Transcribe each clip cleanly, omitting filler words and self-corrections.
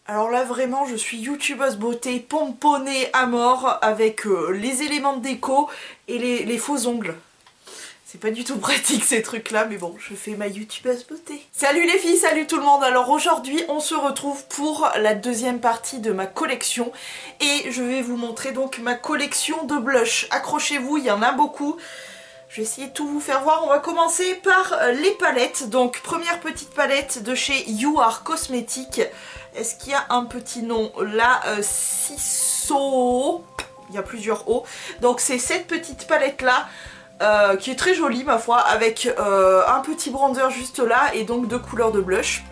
Alors là vraiment je suis youtubeuse beauté pomponnée à mort avec les éléments de déco et les faux ongles. C'est pas du tout pratique ces trucs là mais bon je fais ma youtubeuse beauté. Salut les filles, salut tout le monde. Alors aujourd'hui on se retrouve pour la deuxième partie de ma collection et je vais vous montrer donc ma collection de blush. Accrochez-vous, il y en a beaucoup. Je vais essayer de tout vous faire voir. On va commencer par les palettes. Donc première petite palette de chez You Are Cosmetics. Est-ce qu'il y a un petit nom là? Ciso. Il y a plusieurs O. Donc c'est cette petite palette là qui est très jolie ma foi, avec un petit bronzer juste là et donc deux couleurs de blush.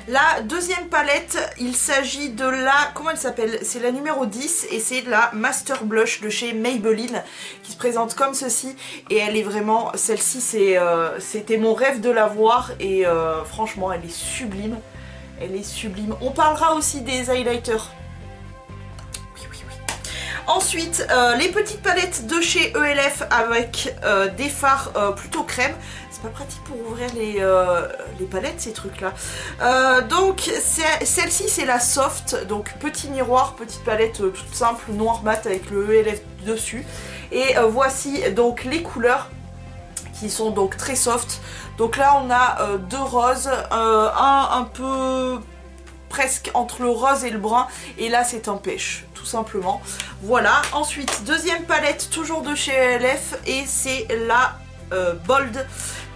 La deuxième palette, il s'agit de la... Comment elle s'appelle? C'est la numéro 10 et c'est la Master Blush de chez Maybelline qui se présente comme ceci. Et elle est vraiment... Celle-ci, c'était mon rêve de la voir et franchement, elle est sublime. Elle est sublime. On parlera aussi des highlighters. Ensuite, les petites palettes de chez ELF avec des fards plutôt crème. C'est pas pratique pour ouvrir les palettes ces trucs là. Donc celle-ci c'est la soft, donc petit miroir, petite palette toute simple, noir mat avec le ELF dessus. Et voici donc les couleurs qui sont donc très soft. Donc là on a deux roses, un peu presque entre le rose et le brun, et là c'est un pêche tout simplement. Voilà. Ensuite deuxième palette toujours de chez ELF et c'est la Bold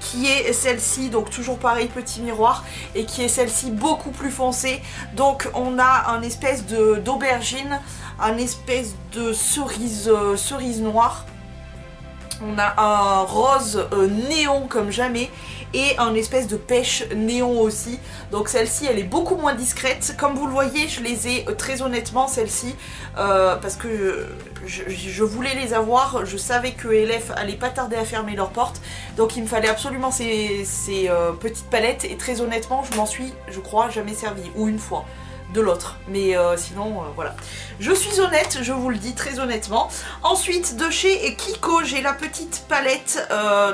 qui est celle-ci, donc toujours pareil petit miroir, et qui est celle-ci beaucoup plus foncée. Donc on a un espèce d'aubergine, un espèce de cerise noire, on a un rose néon comme jamais et un espèce de pêche néon aussi. Donc celle-ci elle est beaucoup moins discrète. Comme vous le voyez je les ai très honnêtement celle-ci parce que je voulais les avoir. Je savais que ELF allait pas tarder à fermer leurs portes, donc il me fallait absolument ces petites palettes et très honnêtement je m'en suis, je crois, jamais servi, ou une fois de l'autre, mais sinon voilà, je suis honnête, je vous le dis très honnêtement. Ensuite de chez Kiko j'ai la petite palette,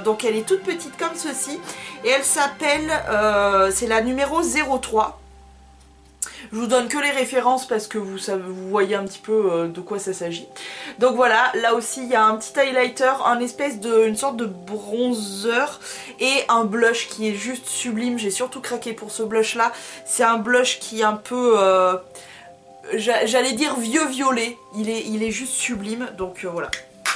donc elle est toute petite comme ceci et elle s'appelle, c'est la numéro 03. Je vous donne que les références parce que vous voyez un petit peu de quoi ça s'agit. Donc voilà, là aussi il y a un petit highlighter, une sorte de bronzer et un blush qui est juste sublime. J'ai surtout craqué pour ce blush là. C'est un blush qui est un peu, j'allais dire vieux violet. Il est juste sublime, donc voilà.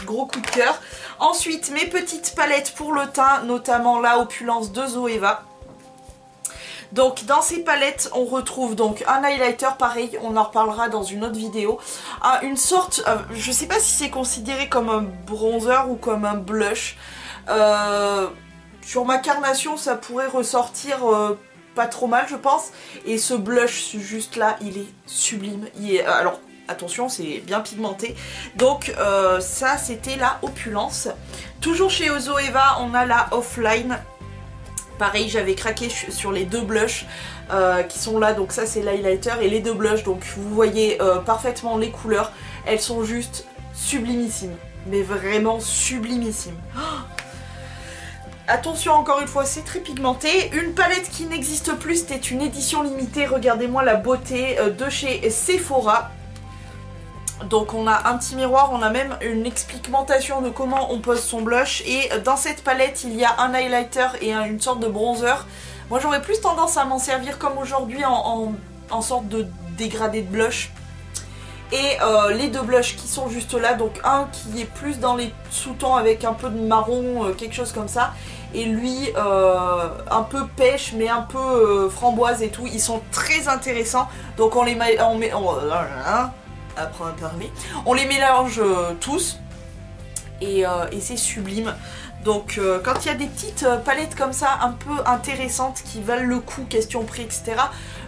Gros coup de cœur. Ensuite mes petites palettes pour le teint, notamment la Opulence de Zoeva. Donc dans ces palettes on retrouve donc un highlighter, pareil on en reparlera dans une autre vidéo, une sorte, je sais pas si c'est considéré comme un bronzer ou comme un blush, sur ma carnation ça pourrait ressortir pas trop mal je pense, et ce blush juste là il est sublime, alors attention c'est bien pigmenté, donc ça c'était la Opulence. Toujours chez Zoeva on a la Offline. Pareil j'avais craqué sur les deux blushs qui sont là, donc ça c'est l'highlighter et les deux blushs, donc vous voyez parfaitement les couleurs, elles sont juste sublimissimes, mais vraiment sublimissimes. Oh, attention encore une fois c'est très pigmenté. Une palette qui n'existe plus, c'était une édition limitée, regardez-moi la beauté de chez Sephora. Donc on a un petit miroir, on a même une explication de comment on pose son blush, et dans cette palette il y a un highlighter et une sorte de bronzer. Moi j'aurais plus tendance à m'en servir comme aujourd'hui en sorte de dégradé de blush. Et les deux blushs qui sont juste là, donc un qui est plus dans les sous-tons avec un peu de marron, quelque chose comme ça, et lui un peu pêche mais un peu framboise et tout. Ils sont très intéressants, donc on les met... Apprends à parler. On les mélange tous et c'est sublime. Donc quand il y a des petites palettes comme ça un peu intéressantes qui valent le coup, question prix etc,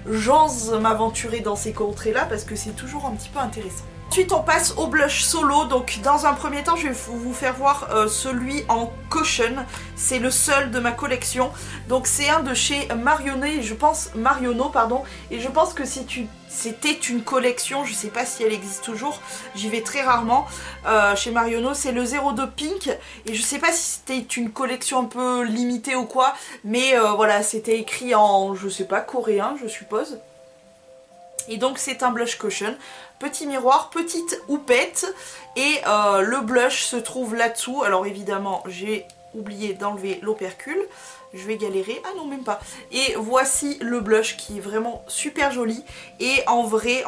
j'ose m'aventurer dans ces contrées là parce que c'est toujours un petit peu intéressant. Ensuite on passe au blush solo, donc dans un premier temps je vais vous faire voir celui en caution, c'est le seul de ma collection, donc c'est un de chez Marionno, et je pense que c'était une collection, je sais pas si elle existe toujours, j'y vais très rarement chez Marionno, c'est le 02 Pink, et je sais pas si c'était une collection un peu limitée ou quoi, mais voilà, c'était écrit en, je sais pas, coréen je suppose. Et donc c'est un blush cushion, petit miroir, petite houppette et le blush se trouve là-dessous. Alors évidemment j'ai oublié d'enlever l'opercule, je vais galérer, ah non même pas. Et voici le blush qui est vraiment super joli et en vrai,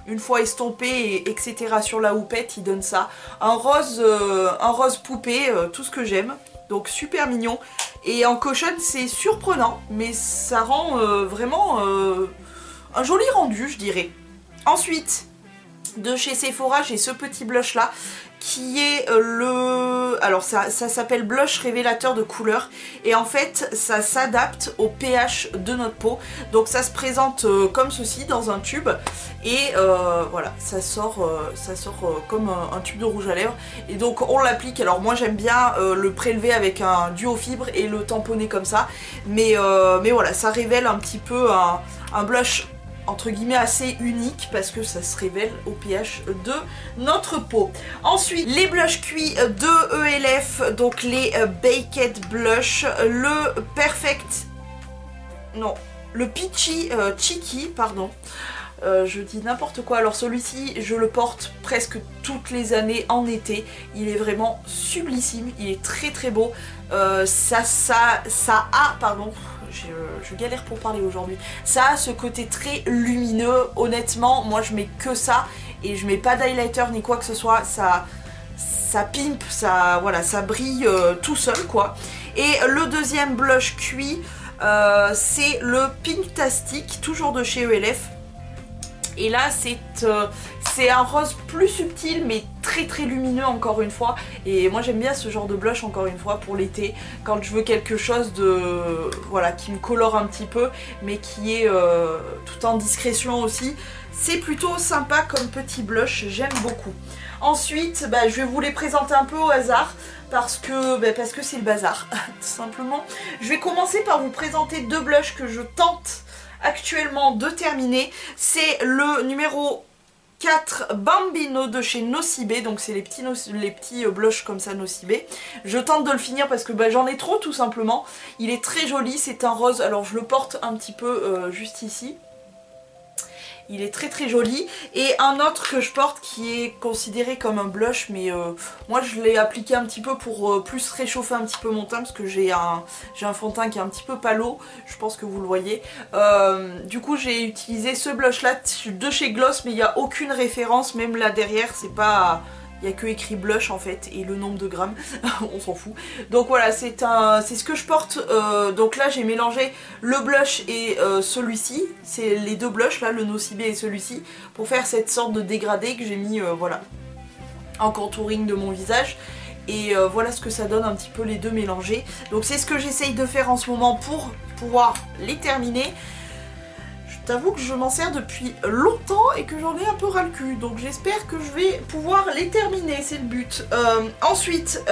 une fois estompé et etc. sur la houppette, il donne ça. Un rose poupée, tout ce que j'aime. Donc super mignon. Et en cushion c'est surprenant, mais ça rend vraiment un joli rendu je dirais. Ensuite, de chez Sephora, j'ai ce petit blush là qui est alors ça s'appelle blush révélateur de couleur et en fait ça s'adapte au pH de notre peau, donc ça se présente comme ceci dans un tube et voilà, ça sort comme un tube de rouge à lèvres et donc on l'applique. Alors moi j'aime bien le prélever avec un duo fibre et le tamponner comme ça, mais voilà, ça révèle un petit peu un blush entre guillemets assez unique parce que ça se révèle au pH de notre peau. Ensuite, les blushs cuits de ELF, donc les Baked Blush, le Peachy Cheeky, pardon. Je dis n'importe quoi. Alors celui-ci, je le porte presque toutes les années en été. Il est vraiment sublissime, il est très très beau. Je galère pour parler aujourd'hui. Ça a ce côté très lumineux. Honnêtement, moi je mets que ça et je mets pas d'highlighter ni quoi que ce soit. Ça pimpe, voilà, ça brille tout seul quoi. Et le deuxième blush cuit, c'est le Pinktastic, toujours de chez ELF. Et là c'est un rose plus subtil mais très très lumineux encore une fois. Et moi j'aime bien ce genre de blush encore une fois pour l'été, quand je veux quelque chose de voilà qui me colore un petit peu mais qui est tout en discrétion aussi. C'est plutôt sympa comme petit blush, j'aime beaucoup. Ensuite je vais vous les présenter un peu au hasard parce que c'est le bazar tout simplement. Je vais commencer par vous présenter deux blushs que je tente actuellement de terminer. C'est le numéro 4 Bambino de chez Nocibé, donc c'est les petits blushs comme ça Nocibé. Je tente de le finir parce que j'en ai trop tout simplement. Il est très joli, c'est un rose, alors je le porte un petit peu juste ici. Il est très très joli. Et un autre que je porte qui est considéré comme un blush, mais moi je l'ai appliqué un petit peu pour plus réchauffer un petit peu mon teint parce que j'ai un fond de teint qui est un petit peu pâle, je pense que vous le voyez. Du coup j'ai utilisé ce blush là de chez Gloss, mais il n'y a aucune référence, même là derrière c'est pas... Il n'y a que écrit blush en fait et le nombre de grammes, on s'en fout. Donc voilà, c'est ce que je porte. Donc là j'ai mélangé le blush et celui-ci. C'est les deux blushs là, le Nocibé et celui-ci, pour faire cette sorte de dégradé que j'ai mis voilà, en contouring de mon visage. Et voilà ce que ça donne un petit peu les deux mélangés. Donc c'est ce que j'essaye de faire en ce moment pour pouvoir les terminer. J'avoue que je m'en sers depuis longtemps et que j'en ai un peu ras le cul, donc j'espère que je vais pouvoir les terminer, c'est le but. Ensuite,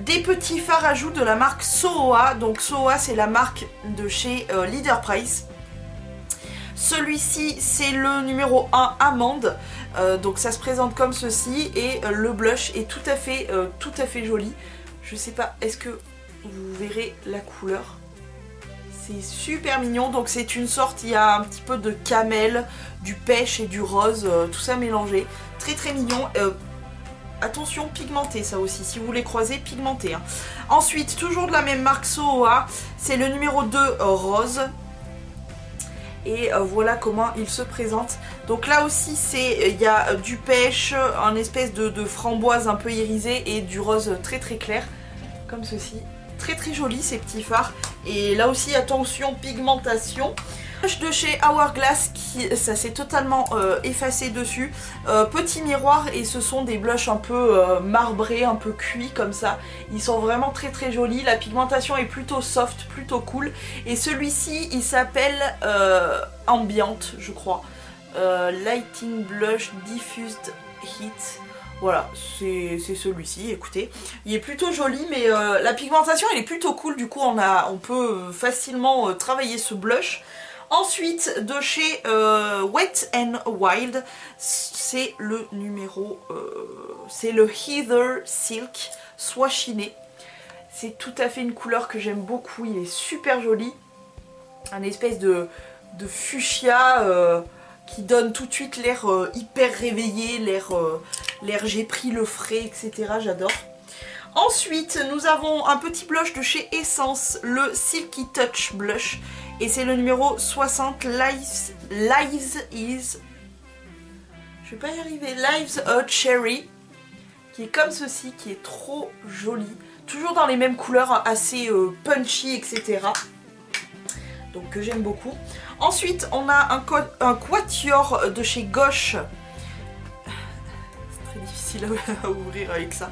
des petits fards à joues de la marque Sohoa. Donc Sohoa c'est la marque de chez Leader Price. Celui-ci c'est le numéro 1 Amande, donc ça se présente comme ceci et le blush est tout à fait joli. Je sais pas, est-ce que vous verrez la couleur? C'est super mignon, donc c'est une sorte, il y a un petit peu de camel, du pêche et du rose, tout ça mélangé. Très très mignon. Attention, pigmenté ça aussi, si vous les croisez, pigmenté. Hein. Ensuite, toujours de la même marque Sohoa, c'est le numéro 2 rose. Et voilà comment il se présente. Donc là aussi, il y a du pêche, un espèce de framboise un peu irisée et du rose très très clair, comme ceci. Très très joli ces petits fards. Et là aussi attention, pigmentation. De chez Hourglass, ça s'est totalement effacé dessus. Petit miroir et ce sont des blushs un peu marbrés, un peu cuits comme ça. Ils sont vraiment très très jolis. La pigmentation est plutôt soft, plutôt cool. Et celui-ci il s'appelle Ambiante je crois. Lighting Blush Diffused Heat. Voilà, c'est celui-ci, écoutez. Il est plutôt joli, mais la pigmentation elle est plutôt cool, du coup on peut facilement travailler ce blush. Ensuite, de chez Wet n Wild, c'est le numéro... c'est le Heather Silk Soie Chinée. C'est tout à fait une couleur que j'aime beaucoup, il est super joli. Un espèce de fuchsia... qui donne tout de suite l'air hyper réveillé, l'air j'ai pris le frais, etc. J'adore. Ensuite, nous avons un petit blush de chez Essence, le Silky Touch Blush. Et c'est le numéro 60, Lives is... Je vais pas y arriver, Lives Hot Cherry. Qui est comme ceci, qui est trop joli. Toujours dans les mêmes couleurs, assez punchy, etc. Donc que j'aime beaucoup. Ensuite, on a un quatuor de chez Gauche. C'est très difficile à ouvrir avec ça.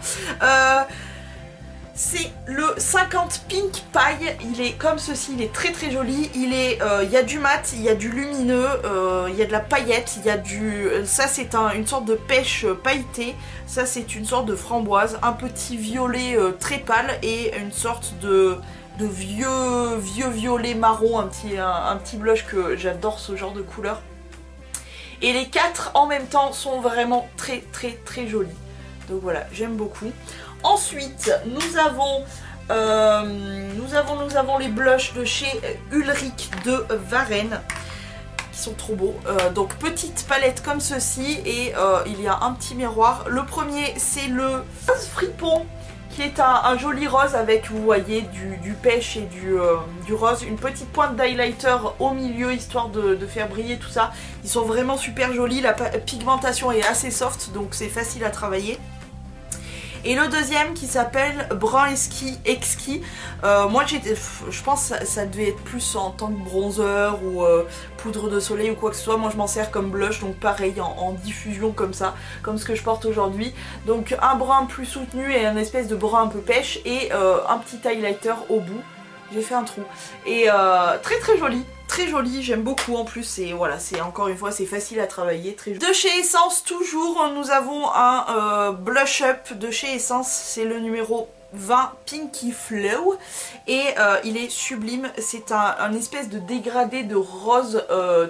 C'est le 50 Pink Pie, il est comme ceci, il est très très joli, il y a du mat, il y a du lumineux, il y a de la paillette, il y a du... Ça c'est une sorte de pêche pailletée, ça c'est une sorte de framboise, un petit violet très pâle et une sorte de vieux violet marron, un petit blush que j'adore ce genre de couleur. Et les quatre en même temps sont vraiment très très très jolis. Donc voilà, j'aime beaucoup. Ensuite, nous avons les blushs de chez Ulrich de Varenne qui sont trop beaux. Donc petite palette comme ceci et il y a un petit miroir. Le premier c'est le Rose Fripon qui est un joli rose avec, vous voyez, du pêche et du rose. Une petite pointe d'highlighter au milieu histoire de faire briller tout ça. Ils sont vraiment super jolis, la pigmentation est assez soft donc c'est facile à travailler. Et le deuxième qui s'appelle Brun Exquis. Moi je pense que ça devait être plus en tant que bronzer ou poudre de soleil ou quoi que ce soit. Moi je m'en sers comme blush, donc pareil en diffusion comme ça, comme ce que je porte aujourd'hui. Donc un brun plus soutenu et un espèce de brun un peu pêche et un petit highlighter au bout. J'ai fait un trou. Et très très joli. Très joli, j'aime beaucoup en plus, et voilà, c'est encore une fois c'est facile à travailler, très joli. De chez Essence toujours, nous avons un blush up de chez Essence, c'est le numéro 20 Pinky Flow et il est sublime, c'est un espèce de dégradé de rose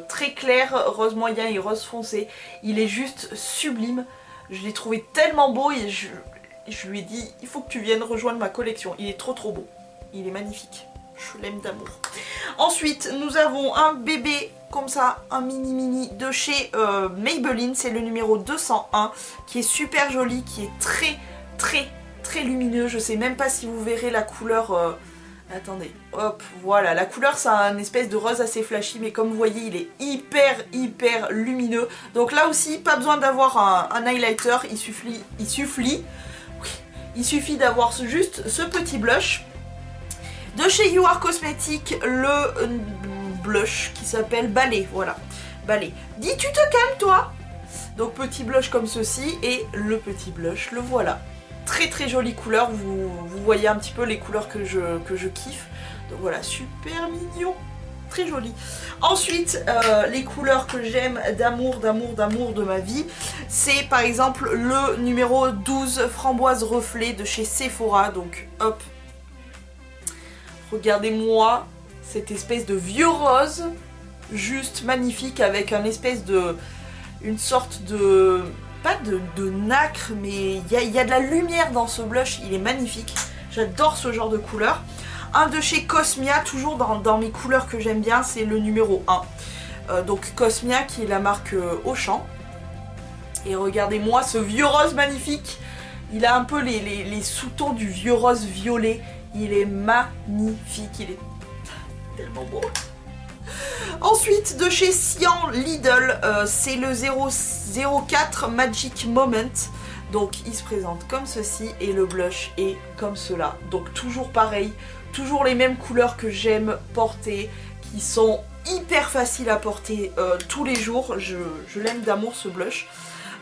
très clair, rose moyen et rose foncé, il est juste sublime, je l'ai trouvé tellement beau et je lui ai dit il faut que tu viennes rejoindre ma collection, il est trop trop beau, il est magnifique. Je l'aime d'amour. Ensuite, nous avons un bébé comme ça, un mini de chez Maybelline. C'est le numéro 201 qui est super joli, qui est très très très lumineux. Je sais même pas si vous verrez la couleur. Attendez, hop, voilà. La couleur, c'est un espèce de rose assez flashy, mais comme vous voyez, il est hyper lumineux. Donc là aussi, pas besoin d'avoir un highlighter. Il suffit d'avoir juste ce petit blush. De chez You Are Cosmetics, le blush qui s'appelle Ballet, voilà, Ballet. Dis tu te calmes toi. Donc petit blush comme ceci et le petit blush, le voilà. Très très jolie couleur, vous voyez un petit peu les couleurs que je kiffe. Donc voilà, super mignon, très joli. Ensuite, les couleurs que j'aime d'amour de ma vie, c'est par exemple le numéro 12 Framboise Reflet de chez Sephora, donc hop. Regardez-moi cette espèce de vieux rose, juste magnifique avec une sorte de, pas de nacre, mais il y a de la lumière dans ce blush, il est magnifique. J'adore ce genre de couleur. Un de chez Cosmia, toujours dans mes couleurs que j'aime bien, c'est le numéro 1. Donc Cosmia qui est la marque Auchan. Et regardez-moi ce vieux rose magnifique. Il a un peu les sous-tons du vieux rose violet. Il est magnifique, il est tellement beau. Ensuite, de chez Sian Lidl, c'est le 004 Magic Moment. Donc il se présente comme ceci et le blush est comme cela. Donc toujours pareil, toujours les mêmes couleurs que j'aime porter, qui sont hyper faciles à porter tous les jours. Je l'aime d'amour ce blush.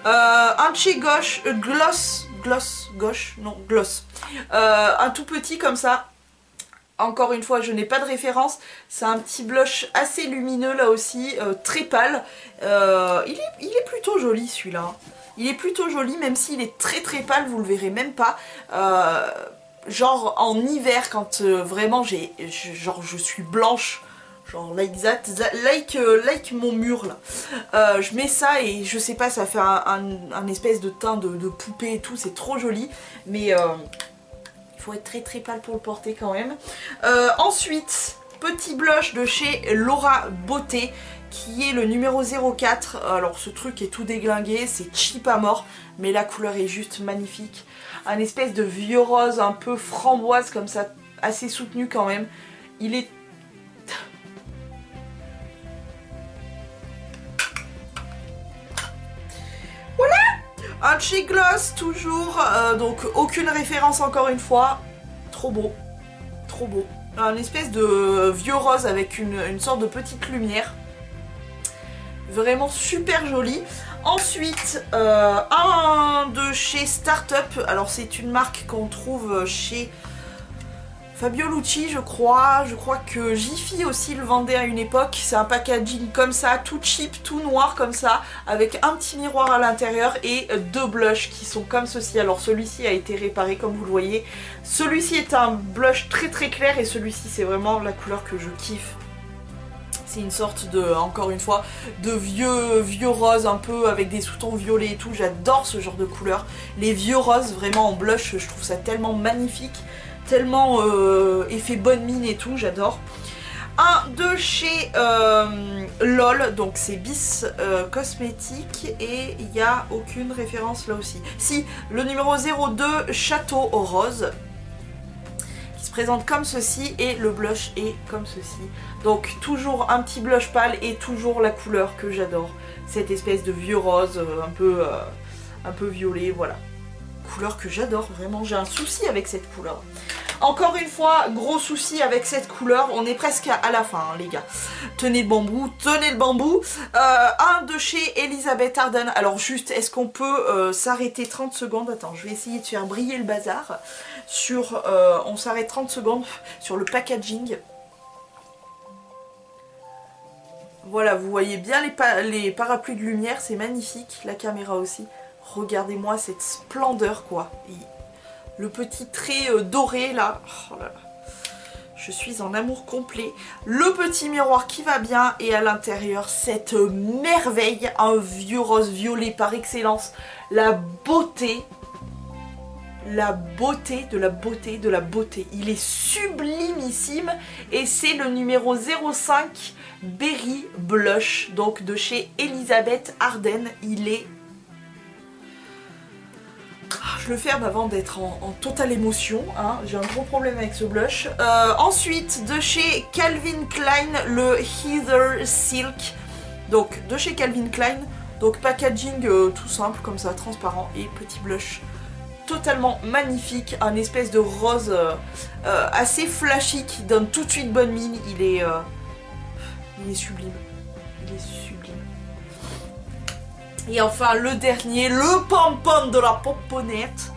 Un de chez Gauche, Gloss. Un tout petit comme ça. Encore une fois, je n'ai pas de référence. C'est un petit blush assez lumineux là aussi, très pâle. Il est plutôt joli celui-là. Il est plutôt joli, même s'il est très très pâle, vous le verrez même pas. Genre en hiver, quand vraiment je suis blanche. Genre like that, like mon mur là. Je mets ça et je sais pas, ça fait un espèce de teint de poupée et tout, c'est trop joli. Mais il faut être très très pâle pour le porter quand même. Ensuite, petit blush de chez Laura Beauté qui est le numéro 04. Alors ce truc est tout déglingué, c'est cheap à mort, mais la couleur est juste magnifique. Un espèce de vieux rose un peu framboise comme ça, assez soutenu quand même. Il est... Voilà. Un cheek gloss toujours, donc aucune référence encore une fois. Trop beau, trop beau. Un espèce de vieux rose avec une sorte de petite lumière. Vraiment super joli. Ensuite, un de chez Startup. Alors c'est une marque qu'on trouve chez Fabio Lucci, je crois. Je crois que Jiffy aussi le vendait à une époque. C'est un packaging comme ça, tout cheap, tout noir comme ça, avec un petit miroir à l'intérieur et deux blushs qui sont comme ceci. Alors celui-ci a été réparé comme vous le voyez. Celui-ci est un blush très très clair et celui-ci c'est vraiment la couleur que je kiffe. C'est une sorte de, encore une fois, de vieux rose un peu avec des sous-tons violets et tout. J'adore ce genre de couleur. Les vieux roses vraiment en blush, je trouve ça tellement magnifique. Tellement effet bonne mine et tout, j'adore. Un de chez LOL, donc c'est Bis Cosmétique et il n'y a aucune référence là aussi. Si, le numéro 02 Château au rose qui se présente comme ceci et le blush est comme ceci. Donc toujours un petit blush pâle et toujours la couleur que j'adore. Cette espèce de vieux rose un peu violet, voilà. Couleur que j'adore, vraiment j'ai un souci avec cette couleur. Encore une fois, gros souci avec cette couleur, on est presque à la fin hein, les gars. Tenez le bambou, tenez le bambou. Un de chez Elisabeth Arden. Alors juste, est-ce qu'on peut s'arrêter 30 secondes? Attends, je vais essayer de faire briller le bazar. Sur, on s'arrête 30 secondes sur le packaging. Voilà, vous voyez bien les parapluies de lumière, c'est magnifique. La caméra aussi. Regardez-moi cette splendeur quoi. Et le petit trait doré là. Oh là là. Je suis en amour complet. Le petit miroir qui va bien et à l'intérieur cette merveille. Un vieux rose violet par excellence. La beauté. La beauté de la beauté de la beauté. Il est sublimissime et c'est le numéro 05 Berry Blush. Donc de chez Elisabeth Arden. Il est... Je le ferme avant d'être en totale émotion, hein. J'ai un gros problème avec ce blush. Ensuite, de chez Calvin Klein, le Heather Silk. Donc, de chez Calvin Klein, donc packaging tout simple, comme ça, transparent, et petit blush totalement magnifique. Un espèce de rose assez flashy qui donne tout de suite bonne mine. Il est sublime. Il est sublime. Et enfin le dernier, le pompon de la pomponnette.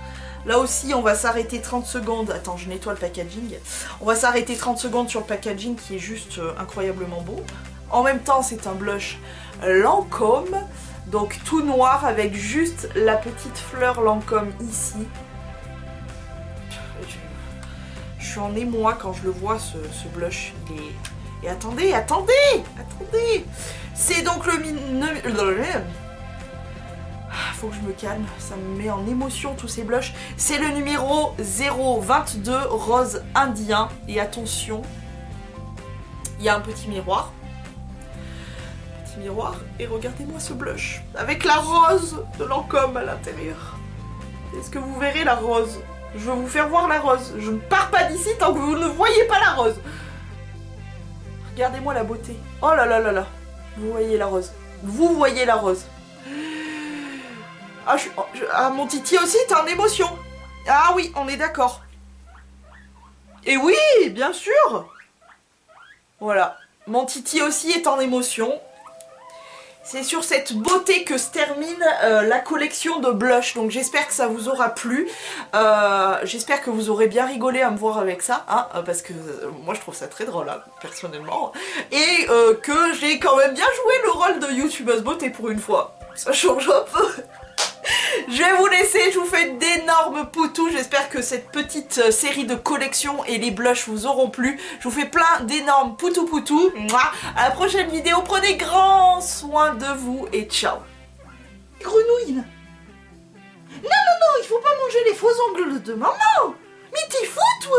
Là aussi on va s'arrêter 30 secondes. Attends, je nettoie le packaging. On va s'arrêter 30 secondes sur le packaging qui est juste incroyablement beau. En même temps c'est un blush Lancôme. Donc tout noir avec juste la petite fleur Lancôme ici. Je suis en émoi quand je le vois ce blush. Il est... Et attendez. C'est donc le... Faut que je me calme, ça me met en émotion tous ces blushs. C'est le numéro 022 rose indien. Et attention, il y a un petit miroir. Petit miroir. Et regardez-moi ce blush. Avec la rose de Lancôme à l'intérieur. Est-ce que vous verrez la rose? Je vais vous faire voir la rose. Je ne pars pas d'ici tant que vous ne voyez pas la rose. Regardez-moi la beauté. Oh là là là là. Vous voyez la rose. Vous voyez la rose. Ah, mon titi aussi est en émotion. Ah oui, on est d'accord. Et oui, bien sûr. Voilà. Mon titi aussi est en émotion. C'est sur cette beauté que se termine la collection de blush. Donc j'espère que ça vous aura plu. J'espère que vous aurez bien rigolé à me voir avec ça. Hein, parce que moi je trouve ça très drôle, hein, personnellement. Et que j'ai quand même bien joué le rôle de youtubeuse beauté pour une fois. Ça change un peu. Je vais vous laisser, je vous fais d'énormes poutous. J'espère que cette petite série de collections et les blushs vous auront plu. Je vous fais plein d'énormes poutous. À la prochaine vidéo, prenez grand soin de vous et ciao. Grenouille là. Non, il faut pas manger les faux ongles de maman. Mais t'es fou toi.